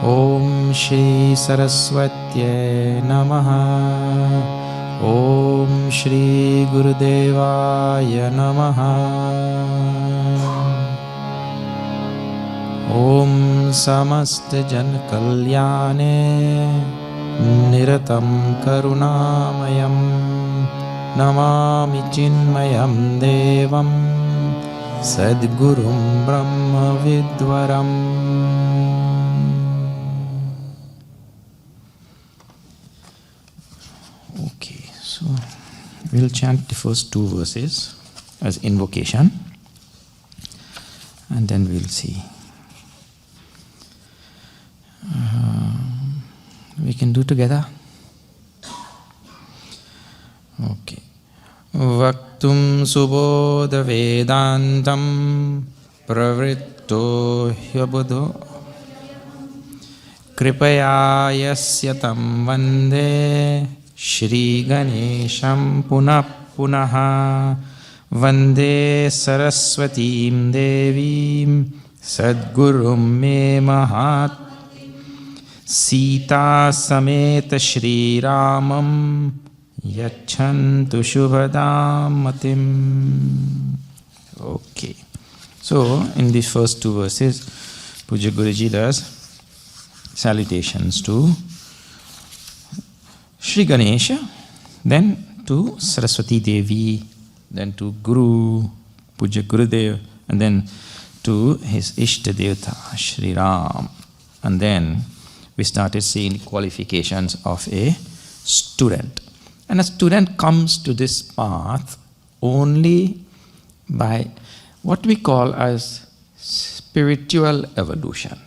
Om Shri Saraswati Namaha. Om Shri Gurudevaya Namaha. Om Samasta Jan Kalyane Niratam Karunamayam Namami Chinmayam Devam Sadgurum Brahma Vidwaram. Okay, so we'll chant the first two verses as invocation and then we'll see. We can do together. Okay. Vaktum Subodh Vedantam Pravritto Hyabudho Kripaya Yasyatam Vande Shri Ganesham Punah Punaha Vande Saraswatim Devim Sadgurum Me Mahat Sita Sameta Shri Ramam Yachantu Shubhadam Matim. Okay. So, in these first two verses, Puja Guruji does salutations to Shri Ganesha, then to Saraswati Devi, then to Guru, Puja Gurudev, and then to his Ishta Devata, Shri Ram. And then we started seeing qualifications of a student. And a student comes to this path only by what we call as spiritual evolution.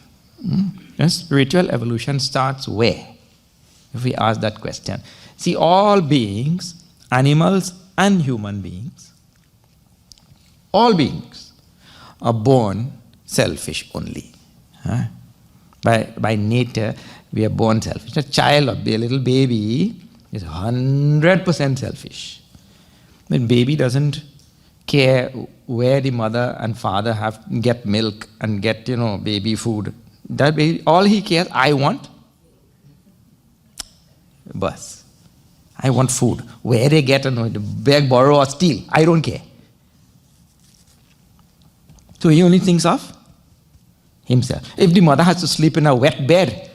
And spiritual evolution starts where? If we ask that question. See, all beings, animals and human beings, all beings are born selfish only. By nature, we are born selfish. A child, a little baby, is 100% selfish. The baby doesn't care where the mother and father get milk and get, baby food. That baby, all he cares, I want bus. I want food. Where they get, beg, borrow or steal, I don't care. So he only thinks of himself. If the mother has to sleep in a wet bed,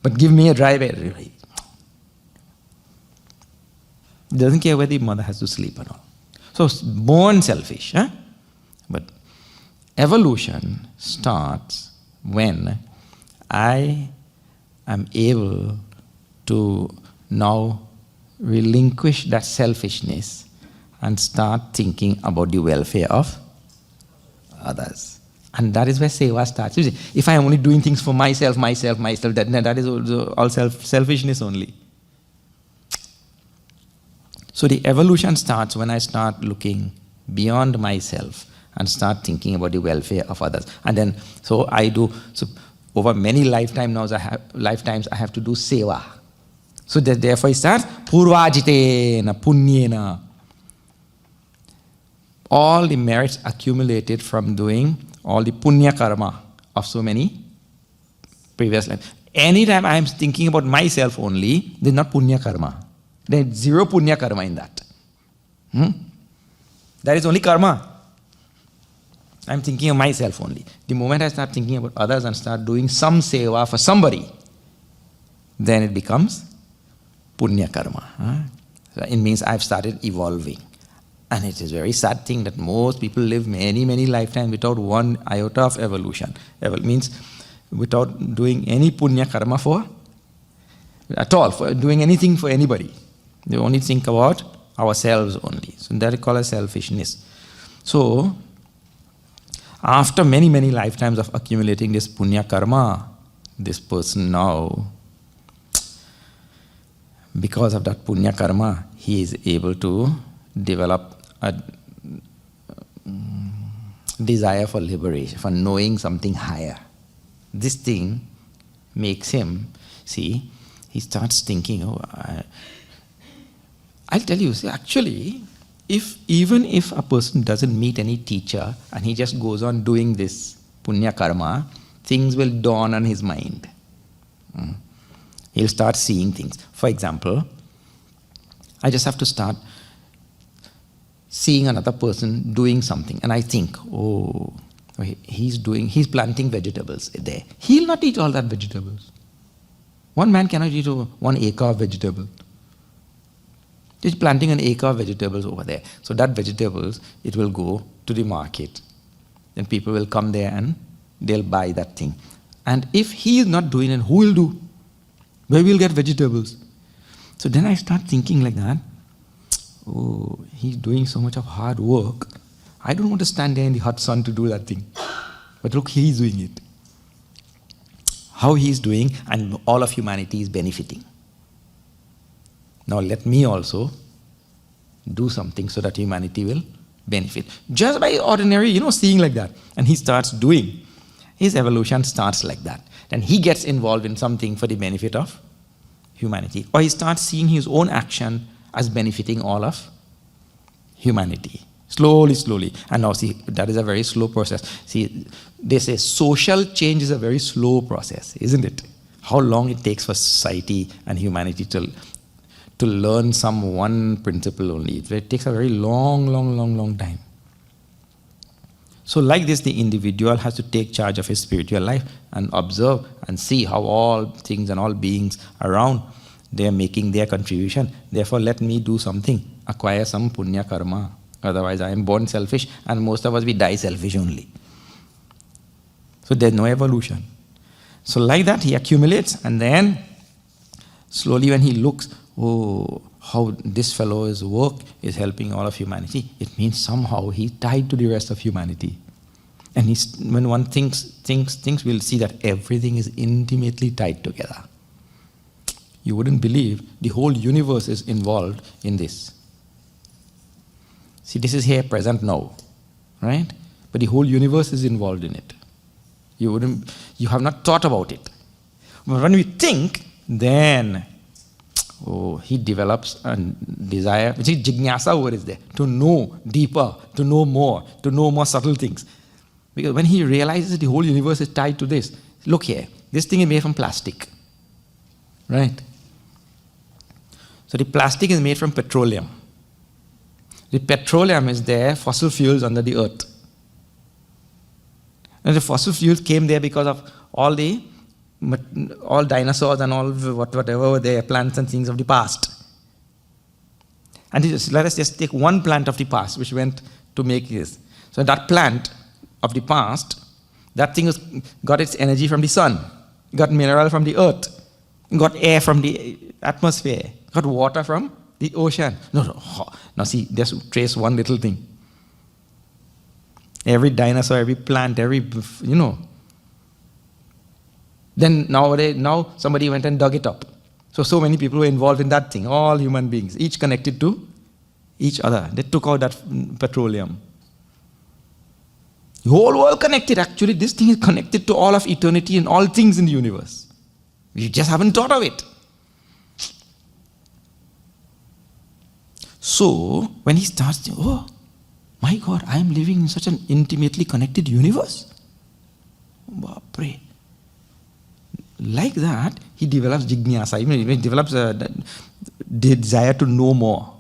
but give me a dry bed, he doesn't care where the mother has to sleep and all. So born selfish. But evolution starts when I am able to now relinquish that selfishness and start thinking about the welfare of others. And that is where seva starts. You see, if I am only doing things for myself, that is all selfishness only. So the evolution starts when I start looking beyond myself and start thinking about the welfare of others. And then, so over many lifetimes I have to do seva. So that therefore it starts, purvajitena, punyena. All the merits accumulated from doing all the punya karma of so many previous lives. Anytime I am thinking about myself only, there is not punya karma. There is zero punya karma in that. That is only karma. I am thinking of myself only. The moment I start thinking about others and start doing some seva for somebody, then it becomes punya karma. So it means I have started evolving. And it is a very sad thing that most people live many, many lifetimes without one iota of evolution. Means without doing any punya karma at all, for doing anything for anybody. They only think about ourselves only. So that is called as selfishness. So, after many, many lifetimes of accumulating this punya karma, this person now, because of that punya karma, he is able to develop a desire for liberation, for knowing something higher. This thing makes him, see, he starts thinking, I'll tell you, see, actually, even if a person doesn't meet any teacher and he just goes on doing this punya karma, things will dawn on his mind. He'll start seeing things. For example, I just have to start seeing another person doing something, and I think, oh, he's planting vegetables there. He'll not eat all that vegetables. One man cannot eat 1 acre of vegetables. He's planting an acre of vegetables over there. So that vegetables, it will go to the market. Then people will come there and they'll buy that thing. And if he is not doing it, who will do? Where will get vegetables? So then I start thinking like that. Oh, he's doing so much of hard work. I don't want to stand there in the hot sun to do that thing. But look, he's doing it. How he's doing, and all of humanity is benefiting. Now let me also do something so that humanity will benefit. Just by ordinary, seeing like that. And he starts doing. His evolution starts like that. Then he gets involved in something for the benefit of humanity. Or he starts seeing his own action as benefiting all of humanity. Slowly, slowly. And now see, that is a very slow process. See, they say social change is a very slow process, isn't it? How long it takes for society and humanity to learn some one principle only. It takes a very long time. So like this, the individual has to take charge of his spiritual life and observe and see how all things and all beings around, they are making their contribution. Therefore, let me do something, acquire some punya karma. Otherwise, I am born selfish, and most of us, we die selfish only. So there's no evolution. So like that, he accumulates, and then slowly when he looks, oh, how this fellow's work is helping all of humanity, it means somehow he's tied to the rest of humanity. And when one thinks, we'll see that everything is intimately tied together. You wouldn't believe the whole universe is involved in this. See, this is here, present now, right? But the whole universe is involved in it. You have not thought about it. But when we think, then, he develops a desire, which is jnana word is there, to know deeper, to know more subtle things. Because when he realizes that the whole universe is tied to this, look here, this thing is made from plastic, right? So the plastic is made from petroleum. The petroleum is there, fossil fuels under the earth. And the fossil fuels came there because of all dinosaurs and all whatever were there, plants and things of the past. And let us just take one plant of the past which went to make this. So that plant of the past, that thing got its energy from the sun, got mineral from the earth, got air from the atmosphere, got water from the ocean. Now see, just trace one little thing. Every dinosaur, every plant, Then now somebody went and dug it up. So many people were involved in that thing, all human beings, each connected to each other. They took out that petroleum. The whole world connected, actually. This thing is connected to all of eternity and all things in the universe. We just haven't thought of it. So, when he starts thinking, oh, my God, I am living in such an intimately connected universe. Pray. Like that, he develops jnana. He develops a desire to know more.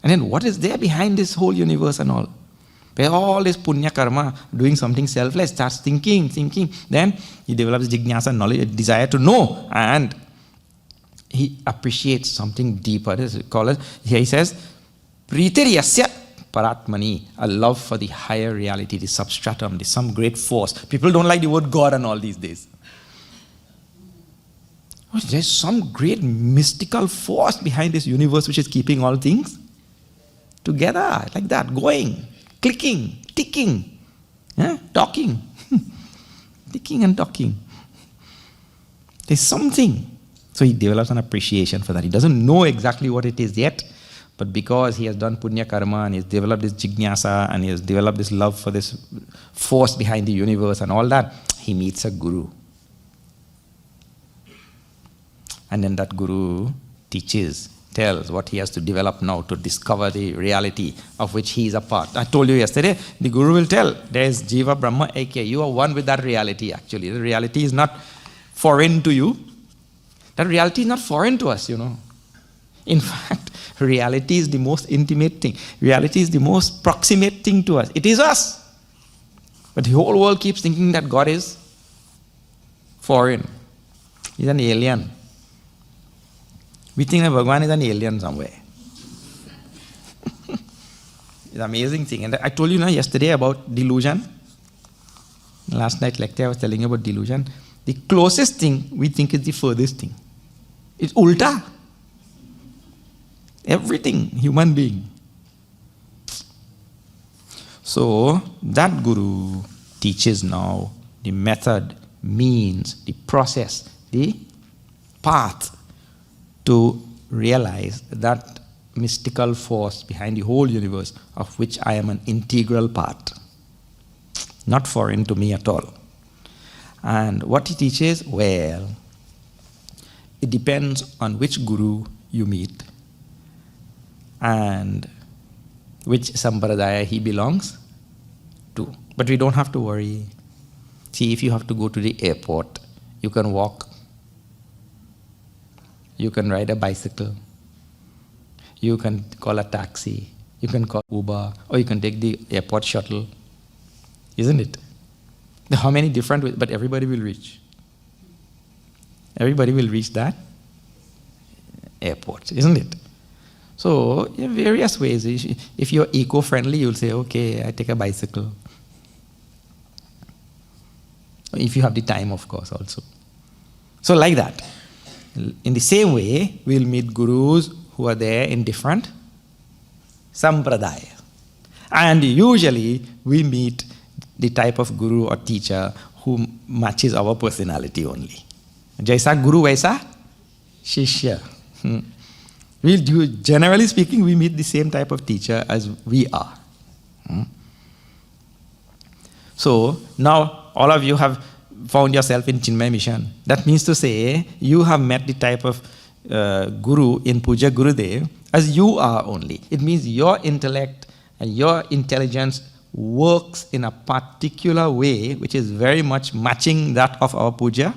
And then what is there behind this whole universe and all? Where all this punya karma, doing something selfless, starts thinking. Then he develops jnana, knowledge, desire to know. And he appreciates something deeper. Here he says, Pritir yasya paratmani, a love for the higher reality, the substratum, some great force. People don't like the word God and all these days. There's some great mystical force behind this universe which is keeping all things together, like that, going, clicking, ticking, talking, ticking and talking. There's something. So he develops an appreciation for that. He doesn't know exactly what it is yet, but because he has done punya karma and he has developed this jnana and he has developed this love for this force behind the universe and all that, he meets a guru. And then that guru tells what he has to develop now to discover the reality of which he is a part. I told you yesterday, the guru will tell, there is Jiva, Brahma, Aikya. You are one with that reality actually. The reality is not foreign to you. That reality is not foreign to us, In fact, reality is the most intimate thing. Reality is the most proximate thing to us. It is us. But the whole world keeps thinking that God is foreign. He's an alien. We think that Bhagavan is an alien somewhere. It's an amazing thing. And I told you yesterday about delusion. Last night lecture I was telling you about delusion. The closest thing we think is the furthest thing. It's ulta. Everything, human being. So, that Guru teaches now the method, means, the process, the path to realize that mystical force behind the whole universe of which I am an integral part. Not foreign to me at all. And what he teaches, well, it depends on which Guru you meet and which sampradaya he belongs to. But we don't have to worry. See, if you have to go to the airport, you can walk, you can ride a bicycle, you can call a taxi, you can call Uber, or you can take the airport shuttle. Isn't it? How many different ways? But everybody will reach. Everybody will reach that airport, isn't it? So, in various ways. If you're eco-friendly, you'll say, okay, I take a bicycle. If you have the time, of course, also. So, like that. In the same way, we'll meet gurus who are there in different sampradaya. And usually, we meet the type of guru or teacher who matches our personality only. Jaisa guru, vaisa shishya. Generally speaking, we meet the same type of teacher as we are. So, now all of you have found yourself in Chinmaya mission. That means to say, you have met the type of guru in Puja Gurudev as you are only. It means your intellect and your intelligence works in a particular way which is very much matching that of our Puja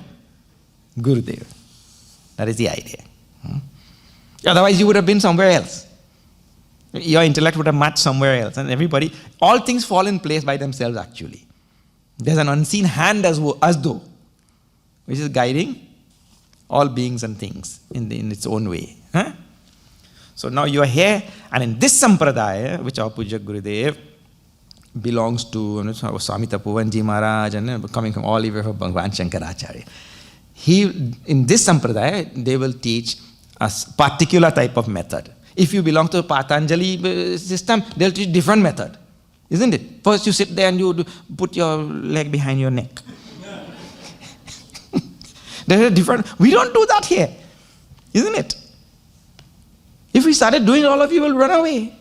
Gurudev. That is the idea. Otherwise you would have been somewhere else. Your intellect would have matched somewhere else. And everybody, all things fall in place by themselves actually. There's an unseen hand as though, which is guiding all beings and things in its own way. So now you are here, and in this sampradaya, which our Puja Gurudev belongs to, Swami Tapovanji Maharaj, and coming from all the way from Bhagavan Shankaracharya. In this sampradaya, they will teach a particular type of method. If you belong to Patanjali system, they'll teach different method. Isn't it? First you sit there and you put your leg behind your neck. There's a different... We don't do that here. Isn't it? If we started doing it, all of you will run away.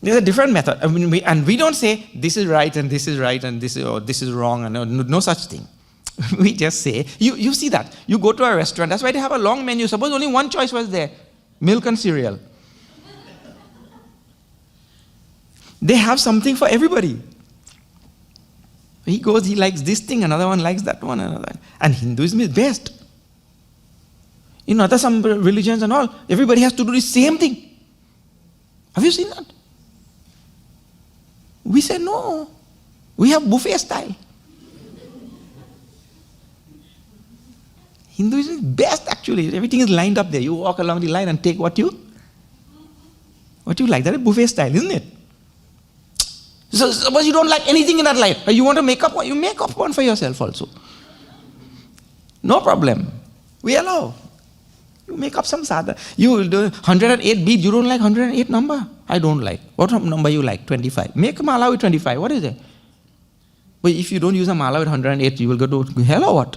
There's a different method. And we don't say, this is right and this is right and this is wrong. And no such thing. We just say, you see that. You go to a restaurant, that's why they have a long menu. Suppose only one choice was there, milk and cereal. They have something for everybody. He goes, he likes this thing, another one likes that one, another. And Hinduism is best. In some religions and all, everybody has to do the same thing. Have you seen that? We say no. We have buffet style. Hinduism is best actually. Everything is lined up there. You walk along the line and take what you like. That is buffet style, isn't it? So suppose you don't like anything in that line, or you want to make up one, you make up one for yourself also. No problem. We allow. You make up some sadhana. You do 108 beads, you don't like 108 number? I don't like. What number you like? 25. Make a mala with 25. What is it? But if you don't use a mala with 108, you will go to hell or what?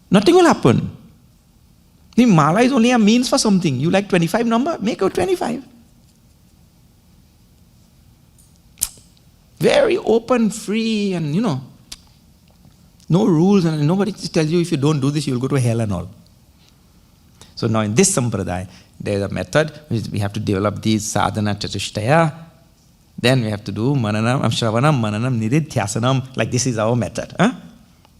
Nothing will happen. The mala is only a means for something. You like 25 number? Make it 25. Very open, free, and no rules, and nobody tells you if you don't do this, you'll go to hell and all. So now in this sampradaya, there's a method, which we have to develop these sadhana chatushtaya, Then we have to do mananam, shravanam, mananam, nididhyasanam. Like this is our method. Huh?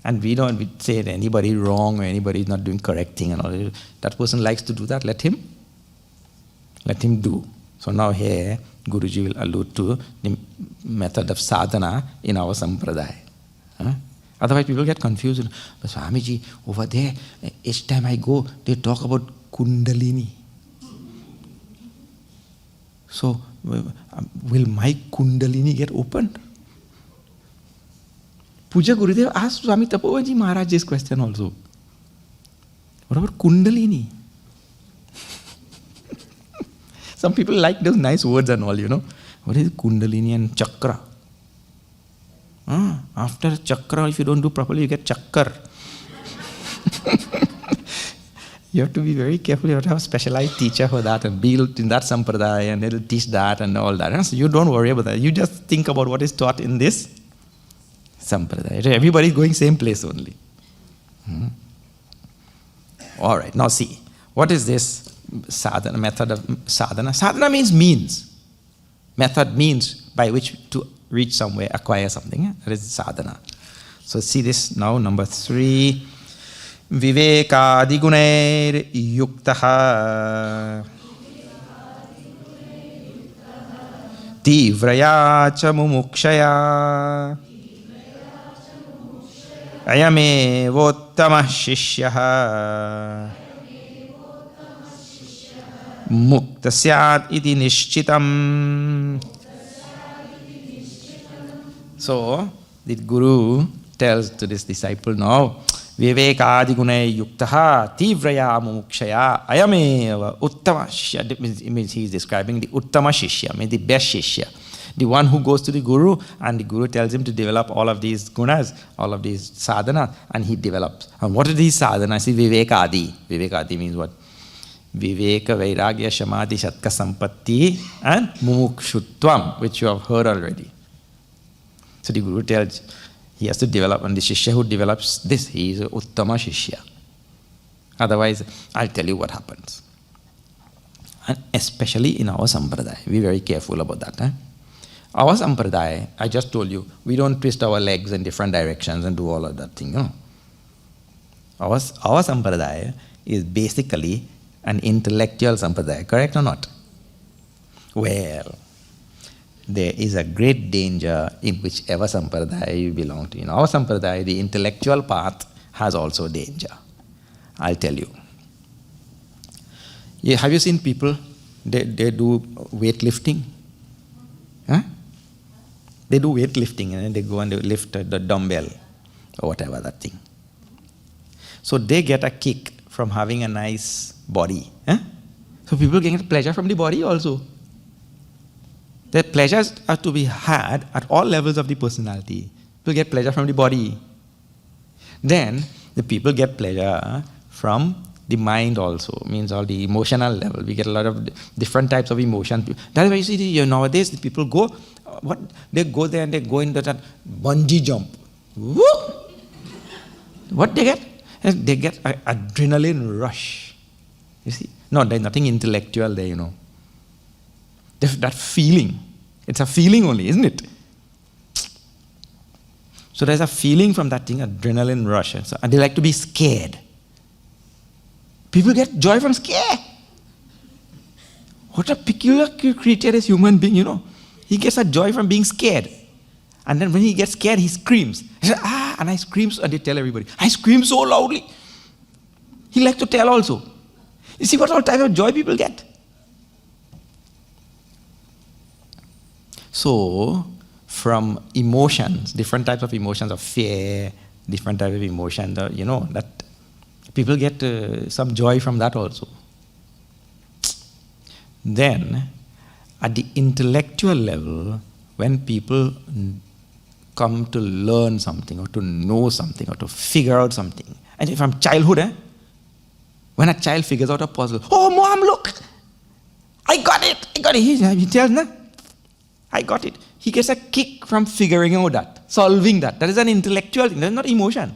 And we don't say that anybody wrong or anybody is not doing correct thing and all. That person likes to do that, let him do. So now here, Guruji will allude to the method of sadhana in our sampradaya. Huh? Otherwise people get confused. But Swamiji, over there, each time I go, they talk about Kundalini. So, will my Kundalini get opened? Puja Gurudev asked Swami Tapovaji Maharaj this question also. What about Kundalini? Some people like those nice words and all, What is Kundalini and Chakra? After Chakra, if you don't do properly, you get Chakkar. You have to be very careful. You have to have a specialized teacher for that and be in that sampradaya and they'll teach that and all that. So you don't worry about that. You just think about what is taught in this sampradaya. Everybody is going same place only. All right, now see. What is this sadhana, method of sadhana? Sadhana means. Method means by which to reach somewhere, acquire something. That is sadhana. So see this now, number 3. Vivekadigunair yuktaha tivraya cha mumukshaya ayame vottama shishyaha mukta syat iti nishchitam. So the Guru tells to this disciple now, Vivekadigunai yuktaha tivraya mumukshaya ayameva uttama shishya. It means he is describing the uttama shishya, means the best shishya. The one who goes to the Guru and the Guru tells him to develop all of these gunas, all of these sadhana, and he develops. And what are these sadhana? See, Vivekadi. Vivekadi means what? Viveka, Vairagya, Shamadhi, Shatka, Sampatti, and Mumukshutvam, which you have heard already. So the Guru tells he has to develop, and the Shishya who develops this, he is a Uttama Shishya. Otherwise, I'll tell you what happens. And especially in our sampradaya, be very careful about that. Our sampradaya, I just told you, we don't twist our legs in different directions and do all of that thing. Our sampradaya is basically an intellectual sampradaya, correct or not? Well, there is a great danger in whichever sampradaya you belong to. In our sampradaya, the intellectual path has also danger. I'll tell you. Have you seen people, they do weightlifting? Huh? They do weightlifting and they go and they lift the dumbbell or whatever that thing. So they get a kick from having a nice body. Huh? So people get pleasure from the body also. The pleasures are to be had at all levels of the personality. People get pleasure from the body. Then the people get pleasure from the mind also, means all the emotional level. We get a lot of different types of emotion. That's why you see nowadays the people go, they go there and they go into that bungee jump. Woo! What they get? They get an adrenaline rush. You see? No, there's nothing intellectual there, That feeling. It's a feeling only, isn't it? So there's a feeling from that thing, adrenaline rush. And they like to be scared. People get joy from scare. What a peculiar creature is human being, He gets a joy from being scared. And then when he gets scared, he screams. He says, and I scream, and they tell everybody, I scream so loudly. He likes to tell also. You see what all type of joy people get? So, from emotions, different types of emotions of fear, different types of emotions, that people get some joy from that also. Then, at the intellectual level, when people come to learn something or to know something or to figure out something, and from childhood, when a child figures out a puzzle, oh, Mom, look, I got it. He tells, I got it. He gets a kick from figuring out that, solving that. That is an intellectual thing, that's not emotion.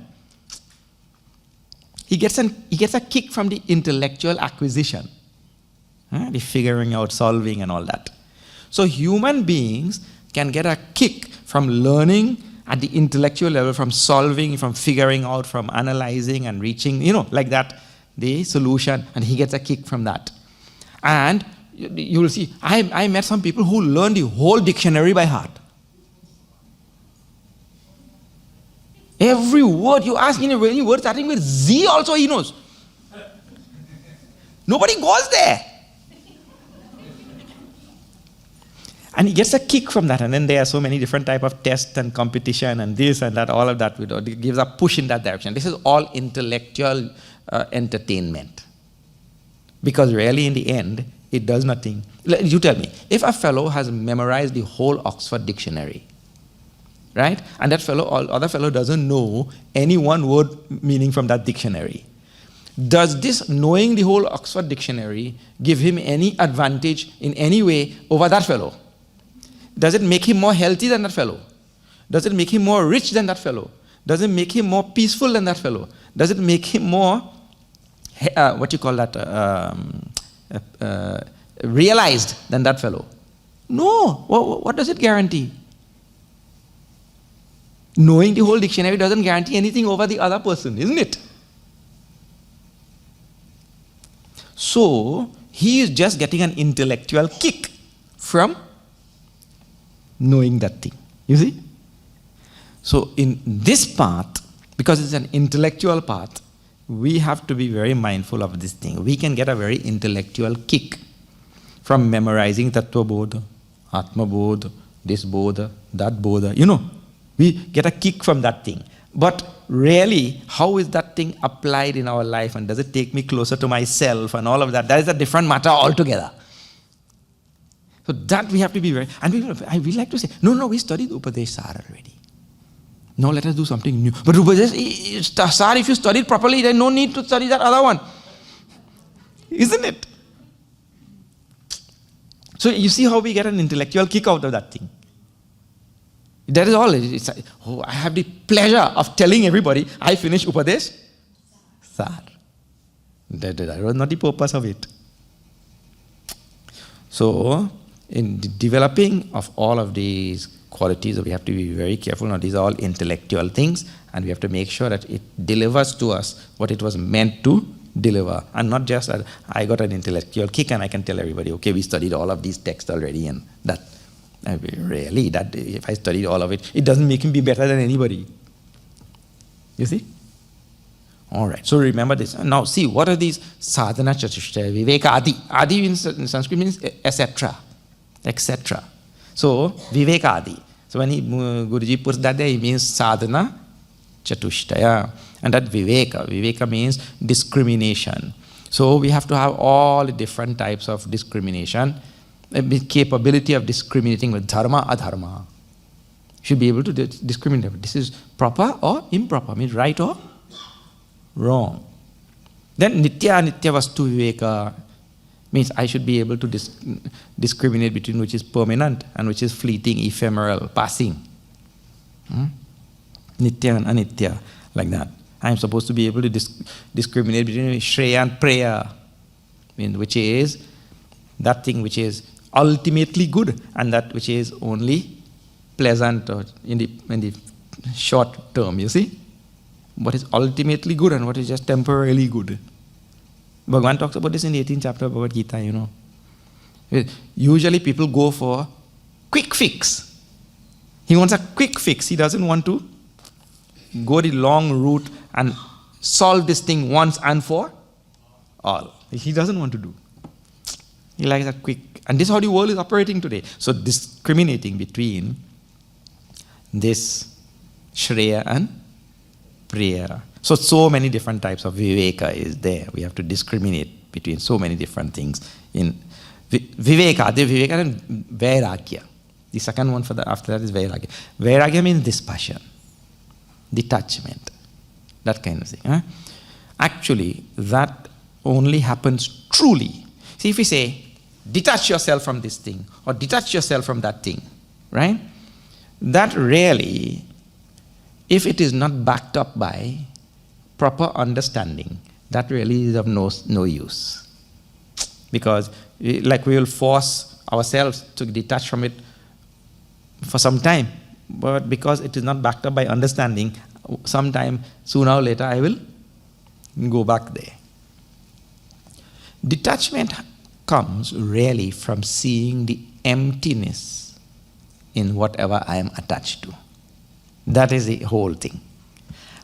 He gets a kick from the intellectual acquisition, the figuring out, solving and all that. So human beings can get a kick from learning at the intellectual level, from solving, from figuring out, from analyzing and reaching, like that, the solution, and he gets a kick from that. And you will see, I met some people who learned the whole dictionary by heart. Every word you ask, any word starting with Z also he knows. Nobody goes there. And he gets a kick from that. And then there are so many different types of tests and competition and this and that, all of that. It gives a push in that direction. This is all intellectual entertainment. Because really in the end, it does nothing. You tell me, if a fellow has memorized the whole Oxford Dictionary, right? And that fellow, other fellow doesn't know any one word meaning from that dictionary. Does this knowing the whole Oxford Dictionary give him any advantage in any way over that fellow? Does it make him more healthy than that fellow? Does it make him more rich than that fellow? Does it make him more peaceful than that fellow? Does it make him more, realized than that fellow? No. What does it guarantee? Knowing the whole dictionary doesn't guarantee anything over the other person, isn't it? So, he is just getting an intellectual kick from knowing that thing. You see? So, in this path, because it's an intellectual path, we have to be very mindful of this thing. We can get a very intellectual kick from memorizing Tattva Bodha, Atma Bodha, this Bodha, that Bodha. We get a kick from that thing. But really, how is that thing applied in our life, and does it take me closer to myself and all of that? That is a different matter altogether. So that we have to be very... And we like to say, no, we studied Upadesh Sar already. No, let us do something new. But Upadesh Sar, if you studied properly, there's no need to study that other one. Isn't it? So you see how we get an intellectual kick out of that thing. That is all. I have the pleasure of telling everybody, I finished Upadesh Sar. That was not the purpose of it. So, in the developing of all of these qualities, we have to be very careful. Now, these are all intellectual things, and we have to make sure that it delivers to us what it was meant to deliver. And not just that I got an intellectual kick and I can tell everybody, okay, we studied all of these texts already, and that. Really, that if I studied all of it, it doesn't make him be better than anybody. You see? All right, so remember this. Now see, what are these sadhana chatushtaya, viveka adi? Adi in Sanskrit means etc. etc. So, viveka adi. So when Guruji puts that there, he means sadhana chatushtaya. And that viveka means discrimination. So we have to have all the different types of discrimination. The capability of discriminating with dharma, adharma. Should be able to discriminate. This is proper or improper, means right or wrong. Then nitya anitya vastu viveka means I should be able to discriminate between which is permanent and which is fleeting, ephemeral, passing. Nitya and anitya, like that. I am supposed to be able to discriminate between shreya and preya, which is that thing which is ultimately good and that which is only pleasant or in the short term, you see? What is ultimately good and what is just temporarily good. Bhagavan talks about this in the 18th chapter of Bhagavad Gita, Usually people go for quick fix. He wants a quick fix. He doesn't want to go the long route and solve this thing once and for all. He doesn't want to do. He likes a quick... And this is how the world is operating today. So discriminating between this Shreya and Priya. So many different types of Viveka is there. We have to discriminate between so many different things. In Viveka, the Viveka and Vairagya. The second one after that is Vairagya. Vairagya means dispassion, detachment, that kind of thing. Huh? Actually, that only happens truly. See, if we say, detach yourself from this thing, or detach yourself from that thing, right? That really, if it is not backed up by proper understanding, that really is of no use. Because we will force ourselves to detach from it for some time, but because it is not backed up by understanding, sometime sooner or later I will go back there. Detachment comes really from seeing the emptiness in whatever I am attached to. That is the whole thing.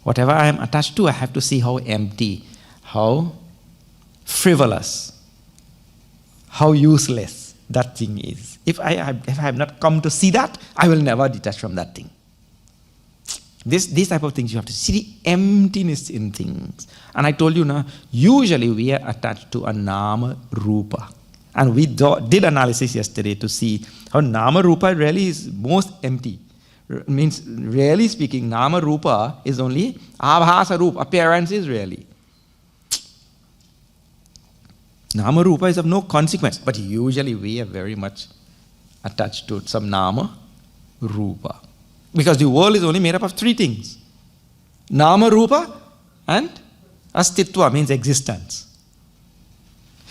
Whatever I am attached to, I have to see how empty, how frivolous, how useless that thing is. If I have not come to see that, I will never detach from that thing. These type of things, you have to see the emptiness in things. And I told you now, usually we are attached to a nama rupa. And we did analysis yesterday to see how nama rupa really is most empty. Means, really speaking, nama rupa is only abhasa rupa, appearance is really. Nama rupa is of no consequence, but usually we are very much attached to some nama rupa. Because the world is only made up of three things. Nama rupa and astitva, means existence.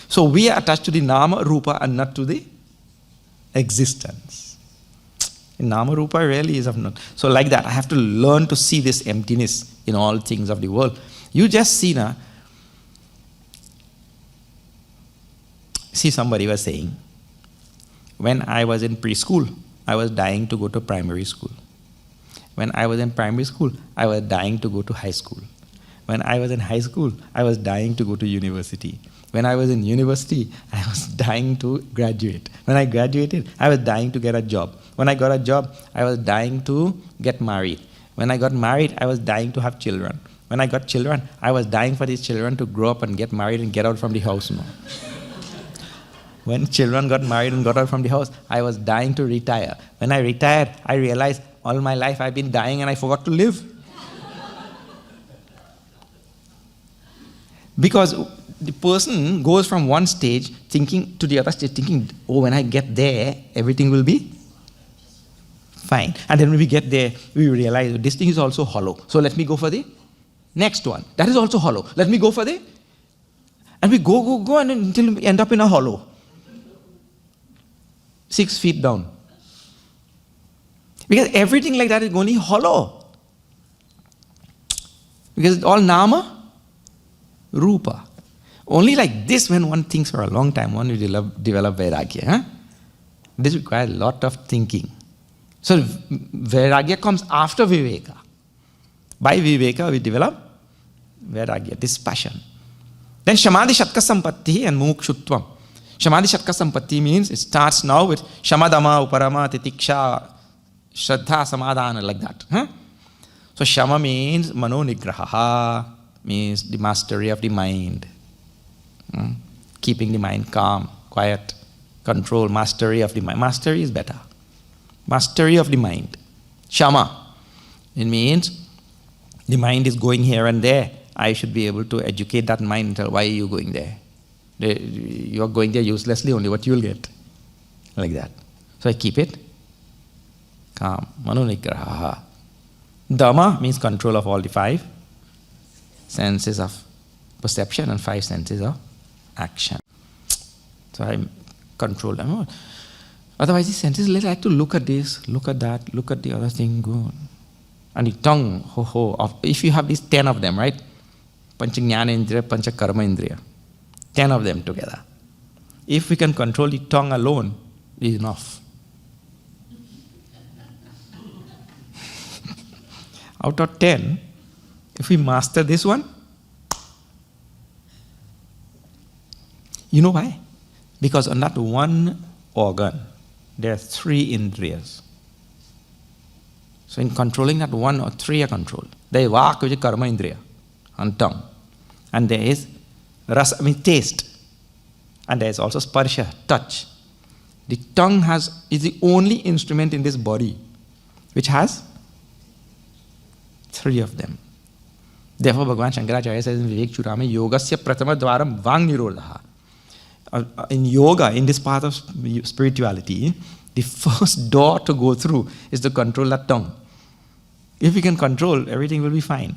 So we are attached to the nama rupa and not to the existence. Nama rupa really is of not. So like that, I have to learn to see this emptiness in all things of the world. You just see now. See, somebody was saying, when I was in preschool, I was dying to go to primary school. When I was in primary school, I was dying to go to high school. When I was in high school, I was dying to go to university. When I was in university, I was dying to graduate. When I graduated, I was dying to get a job. When I got a job, I was dying to get married. When I got married, I was dying to have children. When I got children, I was dying for these children to grow up and get married and get out from the house now. When children got married and got out from the house, I was dying to retire. When I retired, I realized all my life I've been dying and I forgot to live. Because the person goes from one stage thinking to the other stage, thinking, oh, when I get there, everything will be fine. And then when we get there, we realize this thing is also hollow. So let me go for the next one. That is also hollow. Let me go for the... And we go, and until we end up in a hollow. 6 feet down. Because everything like that is only hollow. Because it's all nama, rupa. Only like this, when one thinks for a long time, one will develop vairagya. Huh? This requires a lot of thinking. So vairagya comes after viveka. By viveka, we develop vairagya, this passion. Then shamadhi shatka sampatti and mumukshutvam. Shamadhi shatka sampatti means it starts now with shamadama, uparama, titiksha, shraddha, samadhana, like that. Huh? So shama means mano nigraha, means the mastery of the mind. Keeping the mind calm, quiet, control, mastery of the mind. Mastery is better. Mastery of the mind. Shama. It means the mind is going here and there. I should be able to educate that mind and tell, why are you going there? You are going there uselessly, only what you will get. Like that. So I keep it calm. Mano nigraha. Dhamma means control of all the 5 senses of perception and 5 senses of action. So I control them. Otherwise the senses like to look at this, look at that, look at the other thing, go on. And the tongue, if you have these 10 of them, right? Pancha jnana indriya, pancha karma indriya. 10 of them together. If we can control the tongue alone, it is enough. Out of 10, if we master this one, you know why? Because on that one organ, there are 3 indriyas. So in controlling that one or 3 are controlled. There is vak, which is karma indriya, on tongue. And there is rasa, taste. And there is also sparsha, touch. The tongue is the only instrument in this body which has 3 of them. Therefore, Bhagavan Shankaracharya says in Vivek Chudamani, Yogasya pratama dvaram vang nirodha. In yoga, in this path of spirituality, the first door to go through is to control that tongue. If we can control, everything will be fine.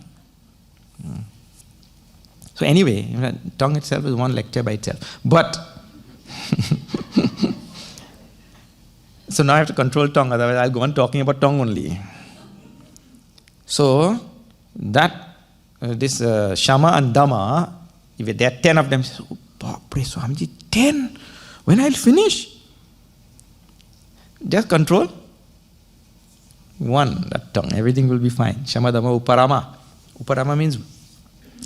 So anyway, tongue itself is one lecture by itself. But So now I have to control tongue, otherwise I'll go on talking about tongue only. So that this Shama and Dhamma, if there are 10 of them, oh, praise Swamiji, 10? When I'll finish? Just control one, that tongue, everything will be fine. Shama Dhamma Uparama. Uparama means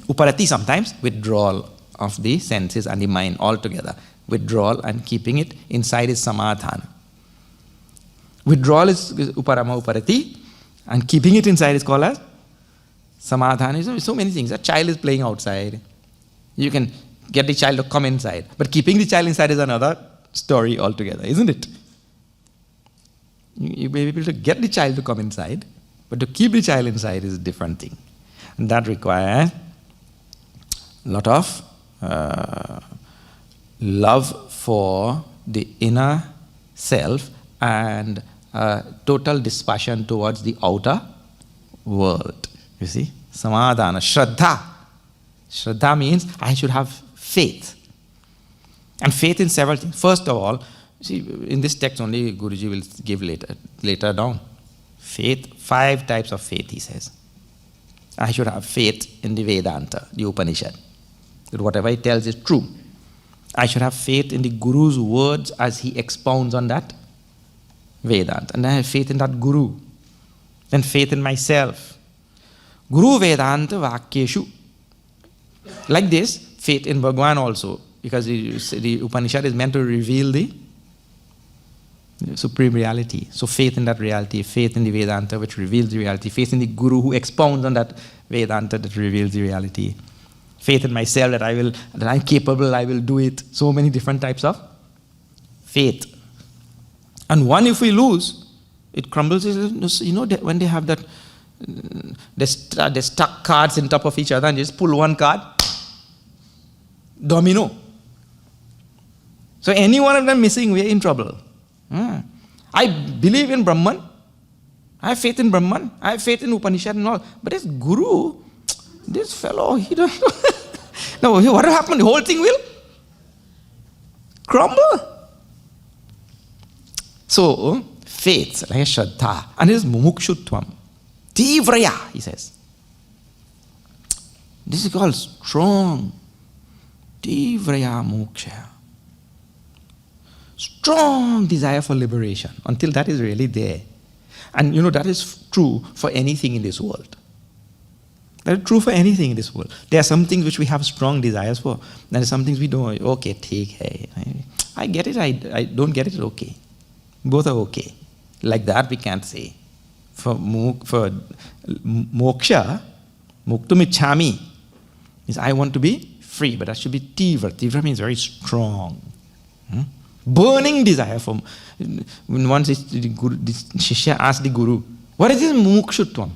Uparati sometimes, withdrawal of the senses and the mind altogether. Withdrawal and keeping it inside is Samadhana. Withdrawal is Uparama Uparati, and keeping it inside is called as Samadhana. So many things. A child is playing outside. You can get the child to come inside. But keeping the child inside is another story altogether, isn't it? You may be able to get the child to come inside, but to keep the child inside is a different thing. And that requires a lot of love for the inner self and total dispassion towards the outer world. You see? Samadhana. Shraddha. Shraddha means I should have faith. And faith in several things. First of all, see, in this text only Guruji will give later down. Faith, 5 types of faith, he says. I should have faith in the Vedanta, the Upanishad, that whatever he tells is true. I should have faith in the Guru's words as he expounds on that Vedanta. And I have faith in that Guru. Then faith in myself. Guru Vedanta Vakyeshu. Like this, faith in Bhagwan also, because the Upanishad is meant to reveal the supreme reality. So faith in that reality, faith in the Vedanta which reveals the reality, faith in the Guru who expounds on that Vedanta that reveals the reality, faith in myself that I'm capable, I will do it. So many different types of faith. And one, if we lose, it crumbles. You know, when they have that, they stuck cards on top of each other and just pull one card, domino. So any one of them missing, we're in trouble. I believe in Brahman. I have faith in Brahman. I have faith in Upanishad and all. But this Guru, this fellow, he doesn't. Now, what will happen? The whole thing will crumble. So, faith, like Shraddha, and it is Mumukshutvam. Tivraya, he says. This is called strong. Tivraya moksha. Strong desire for liberation, until that is really there. And you know, that is true for anything in this world. That is true for anything in this world. There are some things which we have strong desires for. There are some things we don't. Okay, take. Hey, I get it, I don't get it, okay. Both are okay. Like that we can't say. For moksha, muktumichhami, means I want to be free, but that should be tivra. Tivra means very strong. Burning desire for. When once the Shishya asked the Guru, what is this mukshutvam?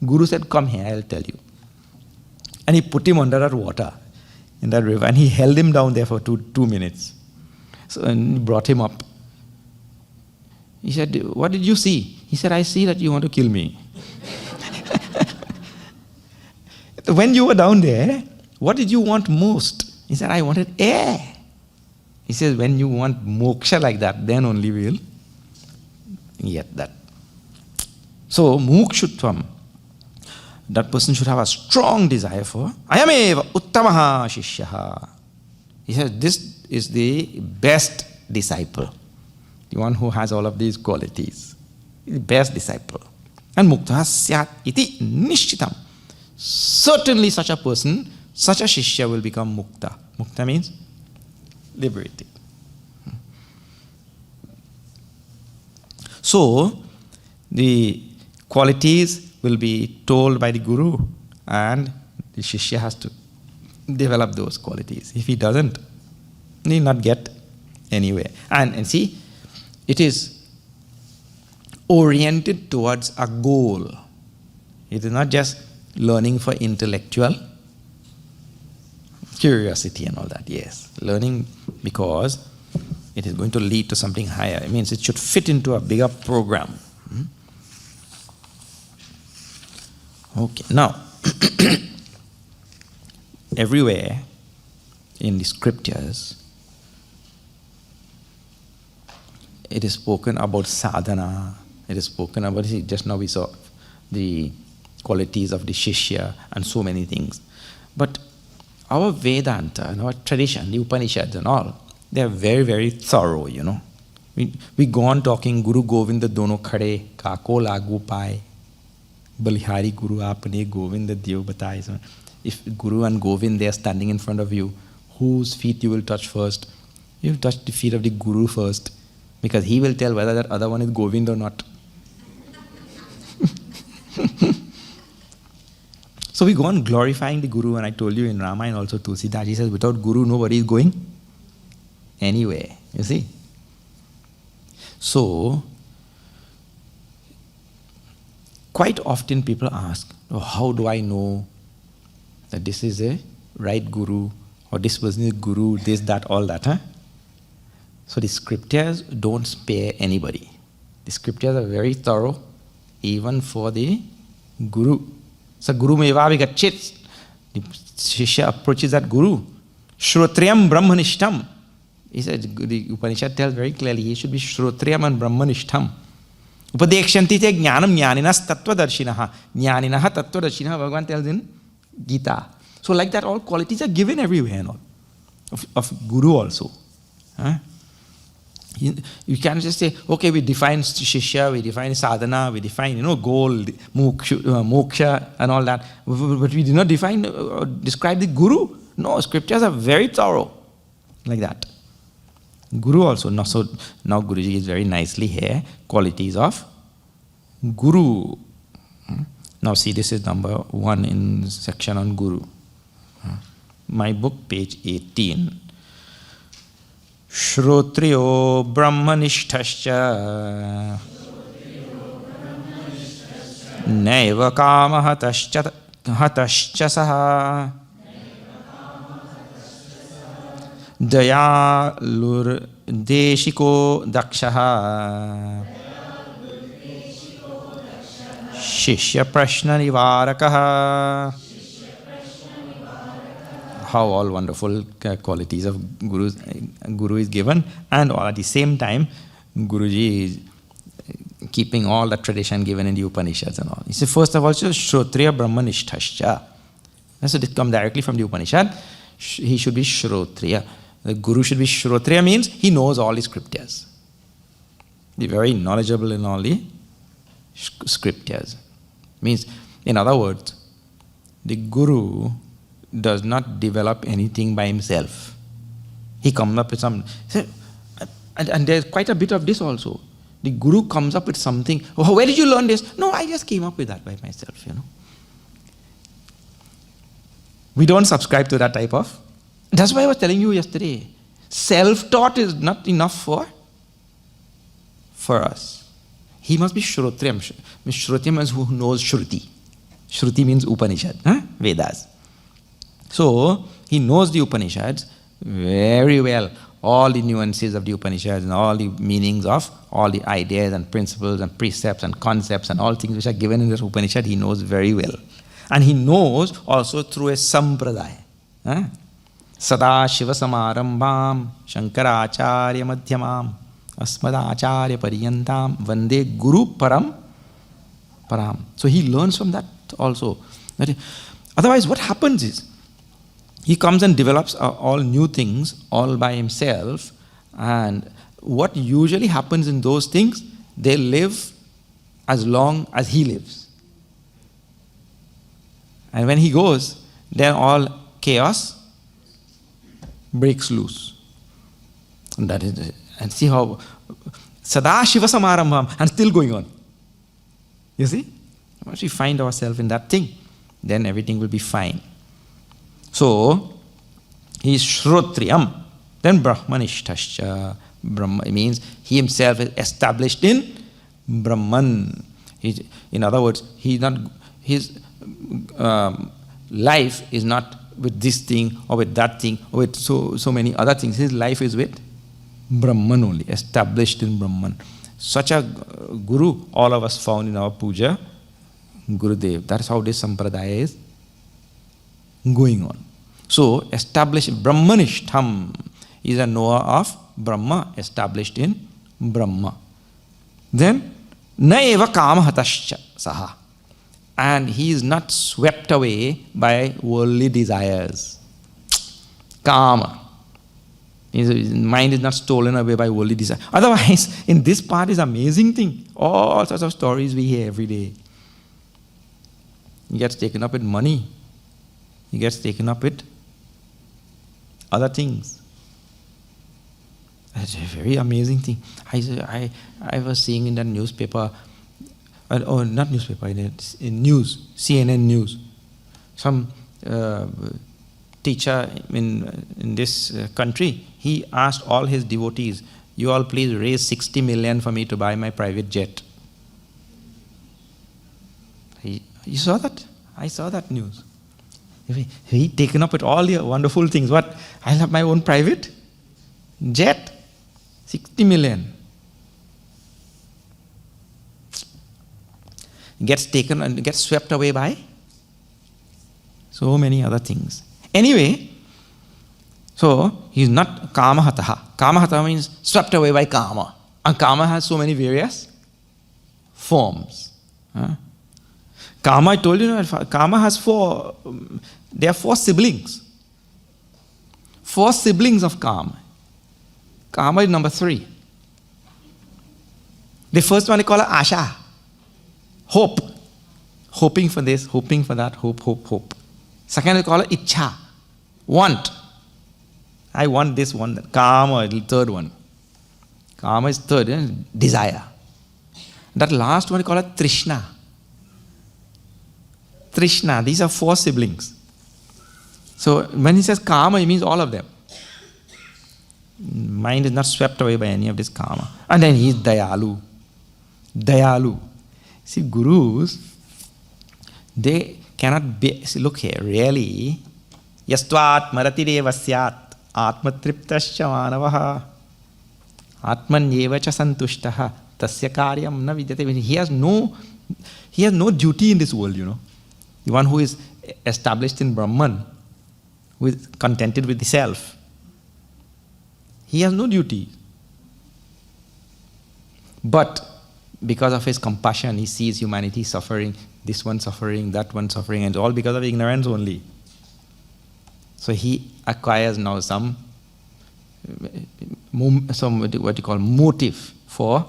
Guru said, come here, I'll tell you. And he put him under that water, in that river, and he held him down there for two minutes. So and he brought him up. He said, what did you see? He said, I see that you want to kill me. When you were down there, what did you want most? He said, I wanted air. He says, when you want moksha like that, then only we will get that. So, mukshutvam, that person should have a strong desire for ayameva uttamaha shishyaha. He says, this is the best disciple. The one who has all of these qualities. The best disciple. And muktaha syat iti nishchitam. Certainly such a person, such a shishya will become mukta. Mukta means liberated. So, the qualities will be told by the Guru, and the Shishya has to develop those qualities. If he doesn't, he will not get anywhere. And see, it is oriented towards a goal. It is not just learning for intellectual curiosity and all that, yes. Learning because it is going to lead to something higher. It means it should fit into a bigger program. Okay, now, everywhere in the scriptures, it is spoken about sadhana. It is spoken about, just now we saw the qualities of the Shishya and so many things. But our Vedanta and our tradition, the Upanishads and all, they are very, very thorough, you know. We go on talking, Guru Govinda dono khade, kako lagu pai, Balihari Guru apne Govinda Dev batai. If Guru and Govind, they are standing in front of you, whose feet you will touch first? You will touch the feet of the Guru first, because he will tell whether that other one is Govind or not. So we go on glorifying the Guru, and I told you in Ramayana also, Tulsidas says, without Guru, nobody is going anywhere, you see. So, quite often people ask, oh, how do I know that this is a right Guru, or this person is Guru, this, that, all that, huh? So the scriptures don't spare anybody. The scriptures are very thorough, even for the Guru. So Guru mevavi gacchit. The Shishya approaches that Guru. Shrotriyam brahmanishtam. He said, the Upanishad tells very clearly, he should be Shrotriyam and brahmanishtam. Upadekshanti te jnanam jnaninas tattvadarshinaha. Jnaninaha tattvadarshinaha, Bhagavan tells in Gita. So like that, all qualities are given everywhere and all. Of Guru also. Huh? You can't just say, okay, we define Shishya, we define sadhana, we define, goal, moksha and all that. But we do not define, describe the Guru. No, scriptures are very thorough. Like that. Guru also. So now Guruji is very nicely here, qualities of Guru. Now see, this is number 1 in section on Guru. My book, page 18. Shrotriyo brahmanishtascha naiva kama hatascha saha dayalur deshiko dakshaha shishya prashna nivarakaha. How all wonderful qualities of Guru is given, and all at the same time, Guruji is keeping all the tradition given in the Upanishads and all. He said, first of all, Shrotriya Brahmanishtascha. So this comes directly from the Upanishad. He should be Shrotriya. The Guru should be Shrotriya means he knows all the scriptures. Be very knowledgeable in all the scriptures. Means, in other words, the Guru does not develop anything by himself. He comes up with some... And there's quite a bit of this also. The Guru comes up with something. Oh, where did you learn this? No, I just came up with that by myself, We don't subscribe to that type of... That's why I was telling you yesterday. Self-taught is not enough for us. He must be Shrotriyam. Shrotriyam means who knows Shruti. Shruti means Upanishad, Vedas. So, he knows the Upanishads very well, all the nuances of the Upanishads and all the meanings of all the ideas and principles and precepts and concepts and all things which are given in this Upanishad, he knows very well. And he knows also through a sampradaya. Sada Shiva Samarambham Shankaracharya Madhyamam Asmadacharya Pariyantam Vande Guru Param. So he learns from that also. Otherwise, what happens is, he comes and develops all new things all by himself, and what usually happens in those things, they live as long as he lives. And when he goes, then all chaos breaks loose. And that is it. And see how Sada Shiva Samarambham, and still going on. You see? Once we find ourselves in that thing, then everything will be fine. So, he is Shrotriyam, then Brahmanishtascha. Brahma means he himself is established in Brahman. In other words, his life is not with this thing or with that thing or with so many other things. His life is with Brahman only, established in Brahman. Such a Guru, all of us found in our puja, Gurudev. That's how this sampradaya is going on. So, established Brahmanishtham is a knower of Brahma, established in Brahma. Then, na eva kamahatascha saha. And he is not swept away by worldly desires. Kama. His mind is not stolen away by worldly desire. Otherwise, in this part is amazing thing. All sorts of stories we hear every day. He gets taken up with money. He gets taken up with other things. That's a very amazing thing. I was seeing in the newspaper, not newspaper, in news, CNN news, some teacher in this country, he asked all his devotees, you all please raise 60 million for me to buy my private jet. You saw that? I saw that news. He taken up with all the wonderful things. What? I'll have my own private jet. 60 million. Gets taken and gets swept away by so many other things. Anyway, so he's not kamahataha. Kamahataha means swept away by kama. And kama has so many various forms. Kama, I told you, Kama has there are 4 siblings. 4 siblings of Kama. Kama is number 3. The first one they call it Asha. Hope. Hoping for this, hoping for that, hope. Second they call it Ichha. Want. I want this one. Kama is the third one. Kama is third, desire. That last one they call it Trishna. Trishna, these are 4 siblings. So when he says karma, he means all of them. Mind is not swept away by any of this karma. And then he is dayalu. Dayalu. See, gurus, they cannot be, see, look here, really, yastvat marati devasyat atmatriptascha manavaha atmanyevacha santushtaha tasya karyam na vidyate. He has no duty in this world, you know. The one who is established in Brahman, who is contented with the self, he has no duty. But because of his compassion, he sees humanity suffering, this one suffering, that one suffering, and all because of ignorance only. So he acquires now some what you call motive for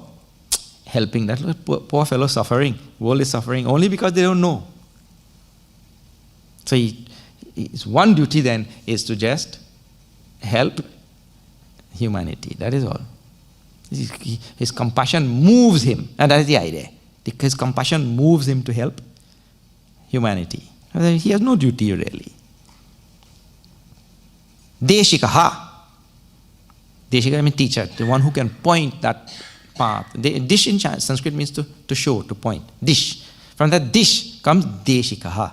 helping that poor fellow suffering. World is suffering only because they don't know. So his one duty then is to just help humanity. That is all. His compassion moves him, and that is the idea. His compassion moves him to help humanity. He has no duty really. Deshikaha. Deshika means teacher, the one who can point that path. Dish in Sanskrit means to show, to point. Dish. From that dish comes Deshikaha.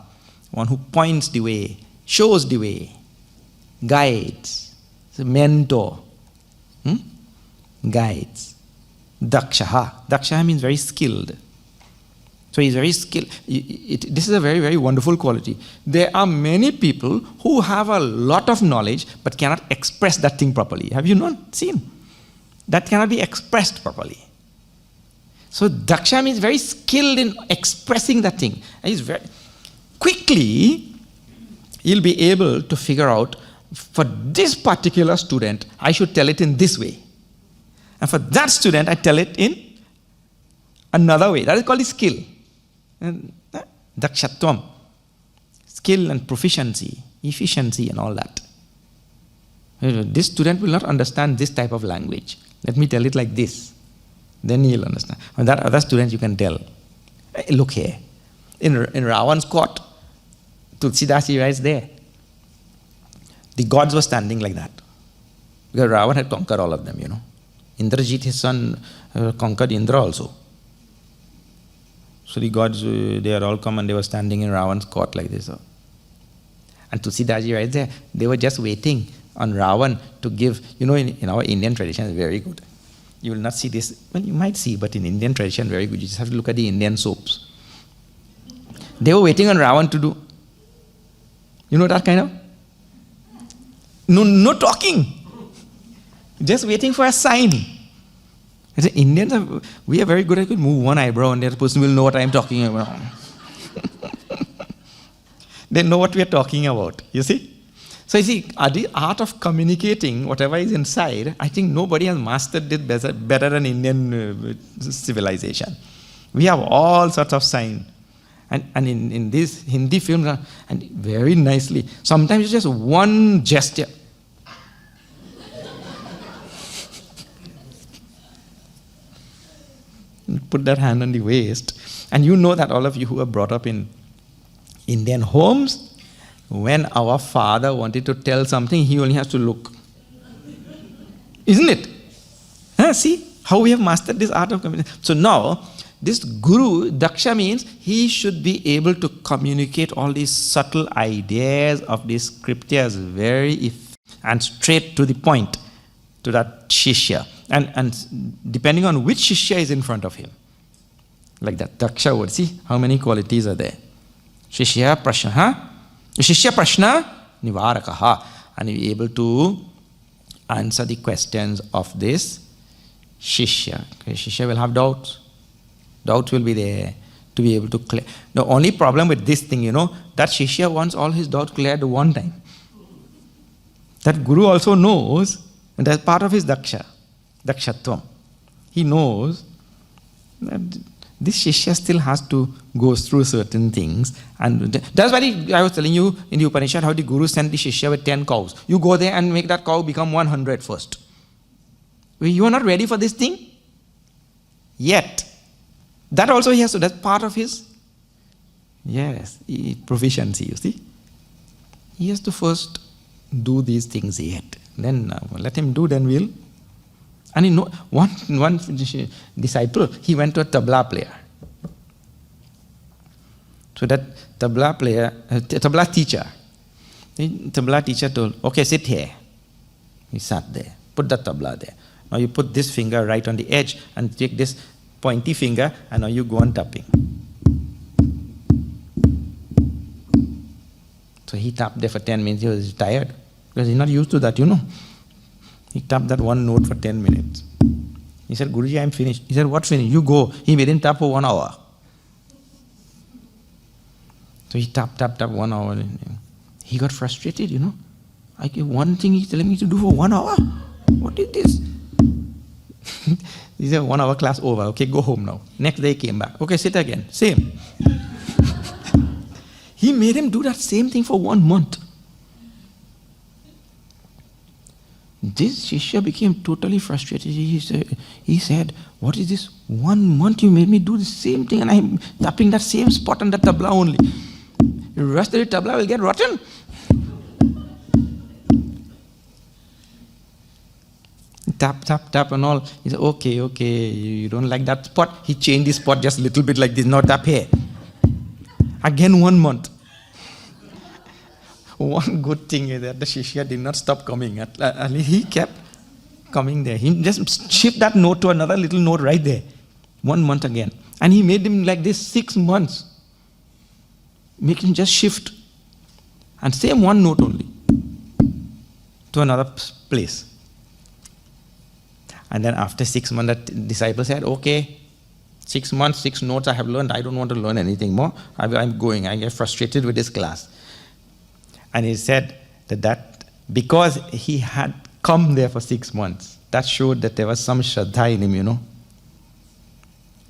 One who points the way, shows the way, guides. It's a mentor. Guides. Dakshaha. Dakshaha means very skilled. So he's very skilled. This is a very, very wonderful quality. There are many people who have a lot of knowledge but cannot express that thing properly. Have you not seen? That cannot be expressed properly. So Daksha means very skilled in expressing that thing. And he's very quickly, he'll be able to figure out, for this particular student, I should tell it in this way. And for that student, I tell it in another way. That is called skill. Dakshatvam. Skill and proficiency, efficiency and all that. This student will not understand this type of language. Let me tell it like this. Then he'll understand. And that other student you can tell. Look here. In Ravan's court, Tulsidasi writes there. The gods were standing like that. Because Ravan had conquered all of them, you know. Indrajit, his son, conquered Indra also. So the gods, they had all come and they were standing in Ravan's court like this. And Tulsidaji writes there, they were just waiting on Ravan to give, you know, in our Indian tradition, it's very good. You will not see this, well, you might see, but in Indian tradition, very good. You just have to look at the Indian soaps. They were waiting on Ravan to do, you know that kind of? No talking. Just waiting for a sign. I say, Indians, we are very good at move one eyebrow and the other person will know what I am talking about. They know what we are talking about, you see. So you see, the art of communicating whatever is inside, I think nobody has mastered it better than Indian civilization. We have all sorts of signs. And in these Hindi films, and very nicely, sometimes it's just one gesture. Put that hand on the waist. And you know that all of you who are brought up in Indian homes, when our father wanted to tell something, he only has to look. Isn't it? See how we have mastered this art of communication. So now, this guru, Daksha, means he should be able to communicate all these subtle ideas of these scriptures and straight to the point to that shishya. And depending on which shishya is in front of him. Like that, Daksha would see how many qualities are there. Shishya prashna, Shishya prashna nivarakaha. And he will be able to answer the questions of this shishya. Okay, shishya will have doubts. Doubts will be there to be able to clear. The only problem with this thing, that shishya wants all his doubts cleared at one time. That guru also knows, and that's part of his dakshatvam. He knows that this shishya still has to go through certain things. And that's why I was telling you in the Upanishad how the guru sent the shishya with 10 cows. You go there and make that cow become 100 first. You are not ready for this thing yet. That also he has to, that's part of his, proficiency, you see. He has to first do these things yet. Then let him do, then we'll. And one disciple, he went to a tabla player. So that tabla teacher, the tabla teacher told, okay, sit here. He sat there, put the tabla there. Now you put this finger right on the edge and take this pointy finger, and now you go on tapping. So he tapped there for 10 minutes. He was tired because he's not used to that, He tapped that one note for 10 minutes. He said, Guruji, I'm finished. He said, what finished? You go. He made him tap for 1 hour. So he tapped 1 hour. He got frustrated, One thing he's telling me to do for 1 hour? What is this? He said, 1 hour class over. Okay, go home now. Next day he came back. Okay, sit again. Same. He made him do that same thing for 1 month. This shishya became totally frustrated. He said, what is this? 1 month you made me do the same thing and I'm tapping that same spot on the tabla only. The rest of the tabla will get rotten. Tap and all. He said, okay, you don't like that spot? He changed the spot just a little bit like this. Now tap here. Again 1 month. One good thing is that the shishya did not stop coming. He kept coming there. He just shift that note to another little note right there. 1 month again. And he made him like this 6 months. Make him just shift. And same one note only. To another place. And then after 6 months, that disciple said, okay, 6 months, 6 notes I have learned. I don't want to learn anything more. I'm going. I get frustrated with this class. And he said that because he had come there for 6 months, that showed that there was some shraddha in him,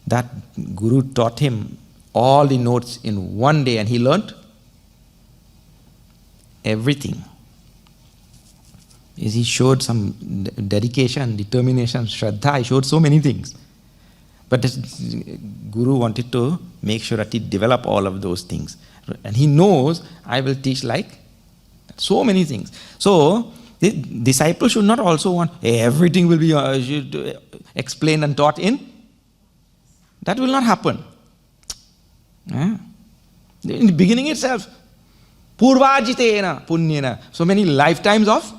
That guru taught him all the notes in 1 day and he learned everything. He showed some dedication, determination, shraddha. He showed so many things. But the guru wanted to make sure that he develop all of those things. And he knows I will teach like so many things. So the disciple should not also want everything will be explained and taught in. That will not happen. In the beginning itself, purvajitena punyena. So many lifetimes of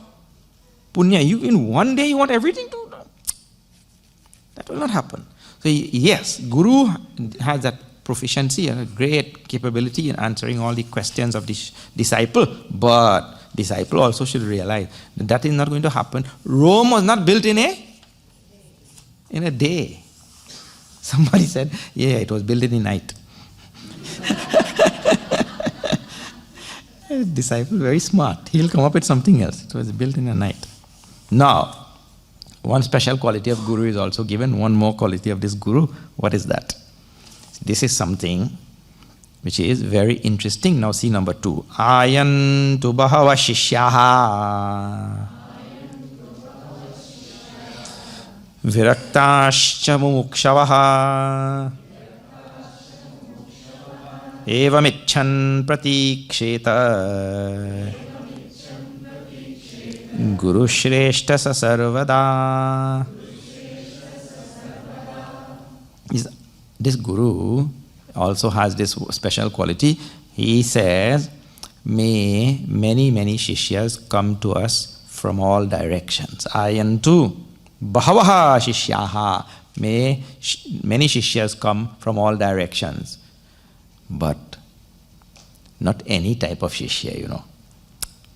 punya. You in 1 day you want everything to. That will not happen. So yes, Guru has that proficiency and a great capability in answering all the questions of the disciple, but disciple also should realize that is not going to happen. Rome was not built in in a day. Somebody said, yeah, it was built in a night. A disciple, very smart. He'll come up with something else. It was built in a night. Now, one special quality of Guru is also given. One more quality of this Guru. What is that? This is something which is very interesting. Now see number 2. Ayantu bahava shishyaha viraktascha mumukshavaha evamichan pratiksheta Guru Shreshta sa sarvada. This Guru also has this special quality. He says, may many, many Shishyas come to us from all directions. Ayantu bahavaha Shishyaha. May many Shishyas come from all directions. But not any type of Shishya, you know.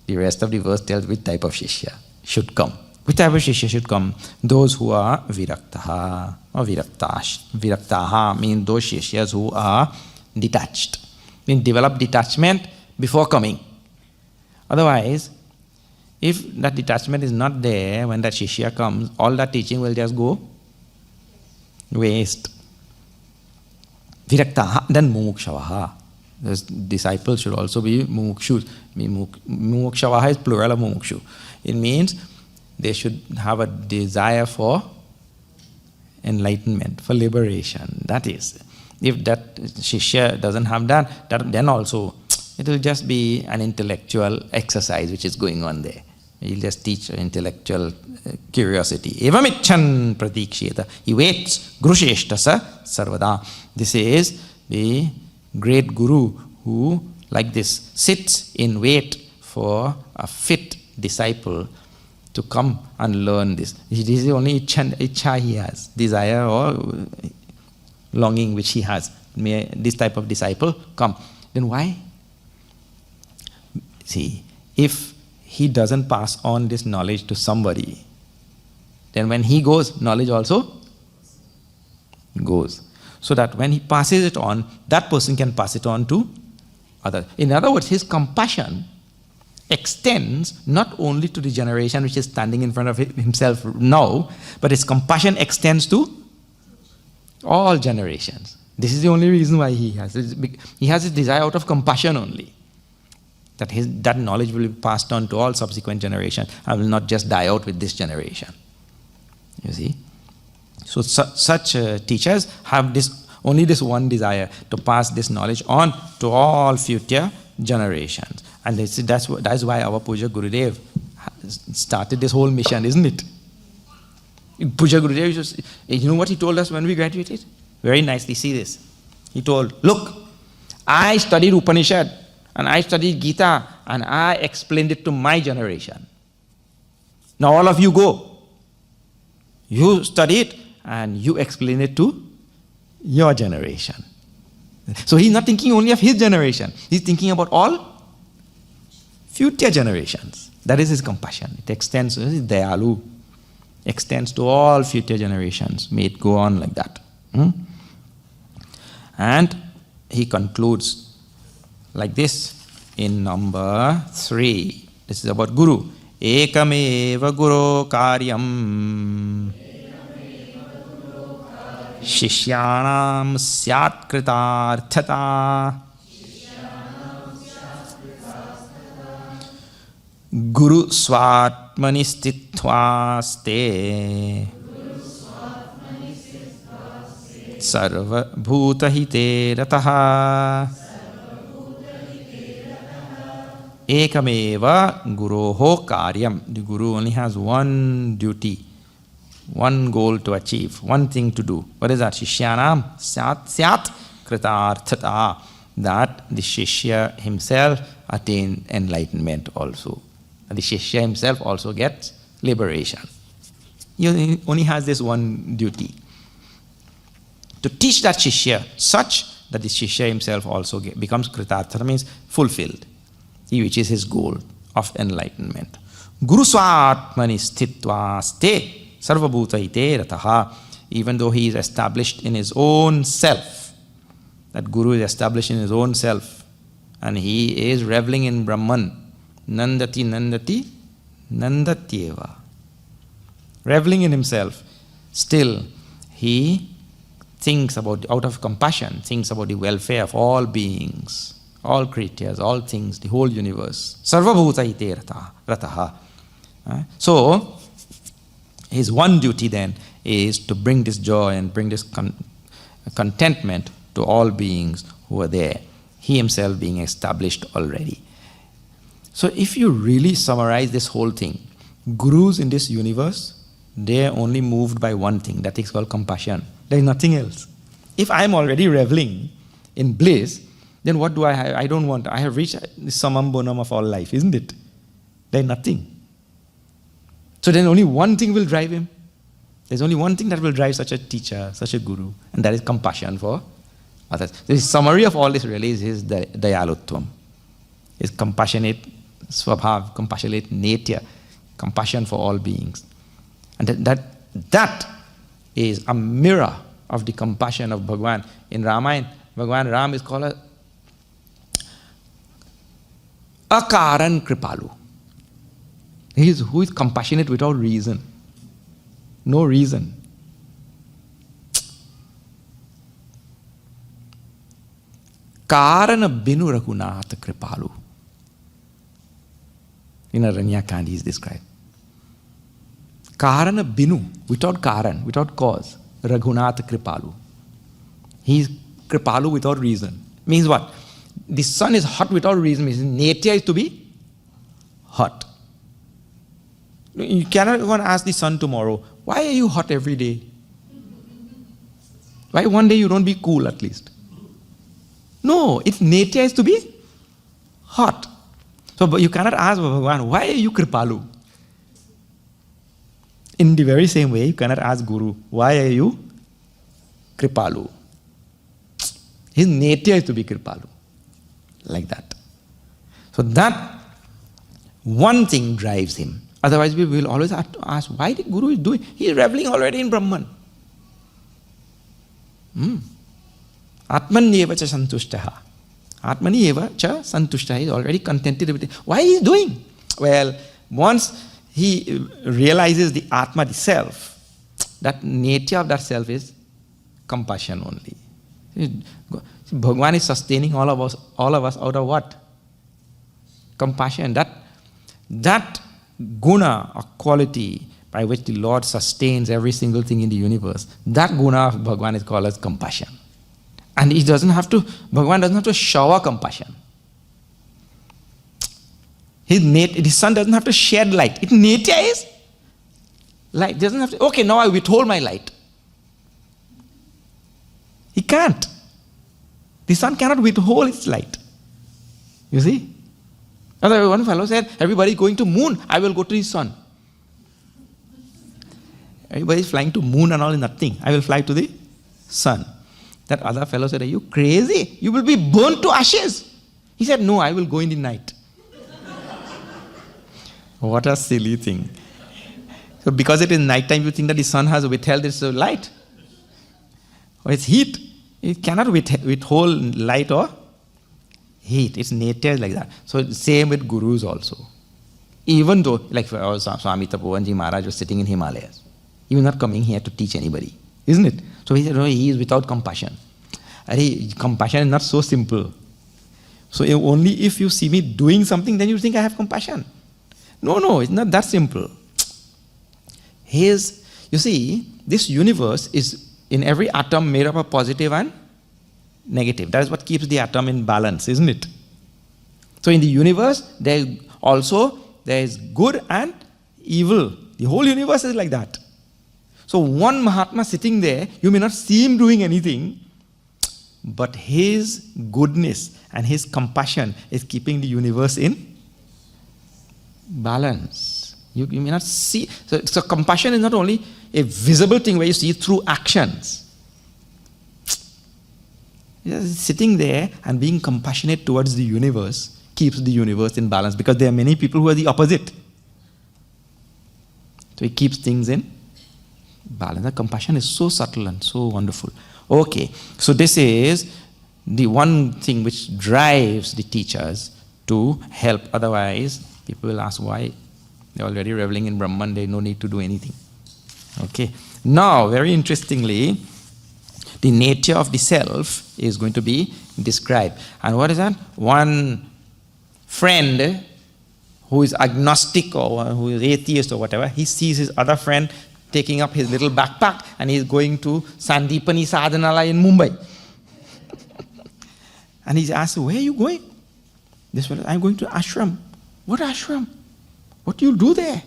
The rest of the verse tells which type of Shishya should come. Which type of Shishya should come? Those who are Viraktaha or Viraktash. Viraktaha means those Shishyas who are detached. Means develop detachment before coming. Otherwise, if that detachment is not there when that Shishya comes, all that teaching will just go waste. Viraktaha, then Mumukshavaha. The disciples should also be mumukshus. Mumukshavaha is plural of mumukshu. It means they should have a desire for enlightenment, for liberation. That is, if that Shishya doesn't have that, then also it will just be an intellectual exercise which is going on there. He'll just teach intellectual curiosity. Evamichan pratiksheta. He waits. Grusheshtasa sarvada. This is the great Guru who, like this, sits in wait for a fit disciple to come and learn this. This is the only ichha he has, desire or longing which he has. May this type of disciple come. Then why? See, if he doesn't pass on this knowledge to somebody, then when he goes, knowledge also goes. So that when he passes it on, that person can pass it on to others. In other words, his compassion extends not only to the generation which is standing in front of himself now, but his compassion extends to all generations. This is the only reason why he has his desire out of compassion only. That knowledge will be passed on to all subsequent generations and will not just die out with this generation. You see? So such teachers have only this one desire, to pass this knowledge on to all future generations. And that's why our Puja Gurudev started this whole mission, isn't it? Puja Gurudev, you know what he told us when we graduated? Very nicely, see this. He told, look, I studied Upanishad and I studied Gita and I explained it to my generation. Now all of you go. You study it and you explain it to your generation. So he's not thinking only of his generation. He's thinking about all future generations. That is his compassion. It extends, his dayalu, extends to all future generations. May it go on like that. And he concludes like this in number 3. This is about Guru. Ekameva Guru Karyam Shishyanam Syat Kritarthata Guru Swatmani Stithvaste Sarva Bhutahite Rataha Ekameva Guroho Karyam. The Guru only has one duty, one goal to achieve, one thing to do. What is that? Shishyanam Syat Kritarthata. That the Shishya himself attain enlightenment also. And the Shishya himself also gets liberation. He only has this one duty. To teach that Shishya such that the Shishya himself also becomes Kritarthata, means fulfilled. Which is his goal of enlightenment. Guru Swatmani Sthitva Ste Sarvabhuta Ite Rataha. even though he is established in his own self. That Guru is established in his own self. And he is reveling in Brahman. Nandati, nandati, nandatyeva. Reveling in himself. Still, he thinks about, out of compassion, thinks about the welfare of all beings, all creatures, all things, the whole universe. Sarvabhuta ite rataha. So, his one duty then is to bring this joy and bring this contentment to all beings who are there. He himself being established already. So if you really summarize this whole thing, gurus in this universe, they are only moved by one thing, that is called compassion. There is nothing else. If I am already reveling in bliss, then what do I have? I don't want. I have reached the summum bonum of all life, isn't it? There is nothing. So then only one thing will drive him. There's only one thing that will drive such a teacher, such a guru, and that is compassion for others. The summary of all this really is his dayalutvam, his compassionate swabhav, compassionate nature, compassion for all beings. And that is a mirror of the compassion of Bhagwan. In Ramayana, Bhagwan Ram is called Akaran Kripalu. He is who is compassionate without reason. No reason. Karana Binu Raghunatha Kripalu. In Aranyakandi is described. Karana Binu, without Karan, without cause. Raghunatha Kripalu. He is Kripalu without reason. Means what? The sun is hot without reason. Means nature is to be hot. You cannot go and ask the sun tomorrow, why are you hot every day? Why one day you don't be cool at least? No, its nature is to be hot. So but you cannot ask Bhagavan, why are you Kripalu? In the very same way, you cannot ask Guru, why are you Kripalu? His nature is to be Kripalu. Like that. So that one thing drives him. Otherwise, we will always have to ask, why the Guru is doing? He is reveling already in Brahman. Atmani eva cha santushtaha. Atmani eva cha santushtaha. He is already contented with it. Why he is doing? Well, once he realizes the Atma, the self, that nature of that self is compassion only. Bhagavan is sustaining all of us out of what? Compassion. That guna or quality by which the Lord sustains every single thing in the universe, that guna of Bhagavan is called as compassion. And Bhagavan doesn't have to shower compassion. His sun doesn't have to shed light. Its nature is light. Doesn't have to, okay, now I withhold my light. He can't. The sun cannot withhold its light. You see? Otherwise, one fellow said, everybody is going to moon, I will go to the sun. Everybody is flying to moon and all is nothing. I will fly to the sun. That other fellow said, are you crazy? You will be burnt to ashes. He said, no, I will go in the night. What a silly thing. So because it is night time, you think that the sun has withheld its light. Or its heat. It cannot withhold light or heat. Its nature is like that. So same with gurus also. Even though, like Swami Prakashananda Maharaj was sitting in Himalayas. He was not coming here to teach anybody. Isn't it? So he said, no, he is without compassion. Compassion is not so simple. So only if you see me doing something, then you think I have compassion. No, it's not that simple. You see, this universe is in every atom made up of positive and negative. That is what keeps the atom in balance, isn't it? So in the universe, there is good and evil. The whole universe is like that. So one Mahatma sitting there, you may not see him doing anything, but his goodness and his compassion is keeping the universe in balance. You may not see. So compassion is not only a visible thing where you see through actions. Sitting there and being compassionate towards the universe keeps the universe in balance, because there are many people who are the opposite. So he keeps things in balance. The compassion is so subtle and so wonderful. Okay, so this is the one thing which drives the teachers to help. Otherwise, people will ask why. They're already reveling in Brahman, they no need to do anything. Okay. Now, very interestingly, the nature of the self is going to be described. And what is that? One friend who is agnostic or who is atheist or whatever, he sees his other friend taking up his little backpack and he's going to Sandeepany sadhana in Mumbai. And he's asked, where are you going? This fellow, I'm going to ashram. What ashram? What do you do there?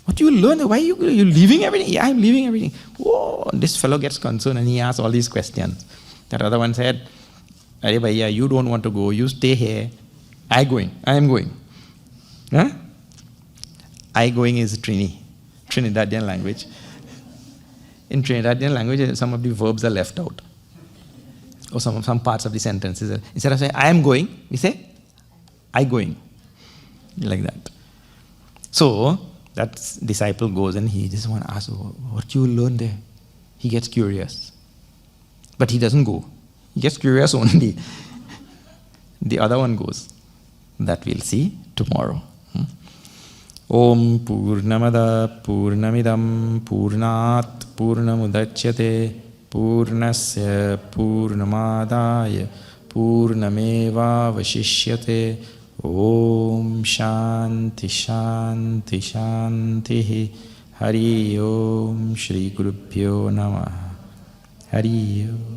What do you learn? Why are you leaving everything? Yeah, I'm leaving everything. Whoa, this fellow gets concerned and he asks all these questions. That other one said, Arey bhaiya, you don't want to go, you stay here. I am going. Huh? I going is Trinidadian language. In Trinidadian language, some of the verbs are left out. Or some parts of the sentences. Instead of saying, I am going, we say, I going. Like that. So, that disciple goes and he just want to ask, what you learn there? He gets curious. But he doesn't go. He gets curious only. The other one goes. That we'll see tomorrow. Om Purnamada Purnamidam Purnat Purnamudachyate Purnasya Purnamadaya Purnameva Vashishyate Om Shanti Shanti Shanti Hari Om Shri Gurubhyo Namah Hari Om.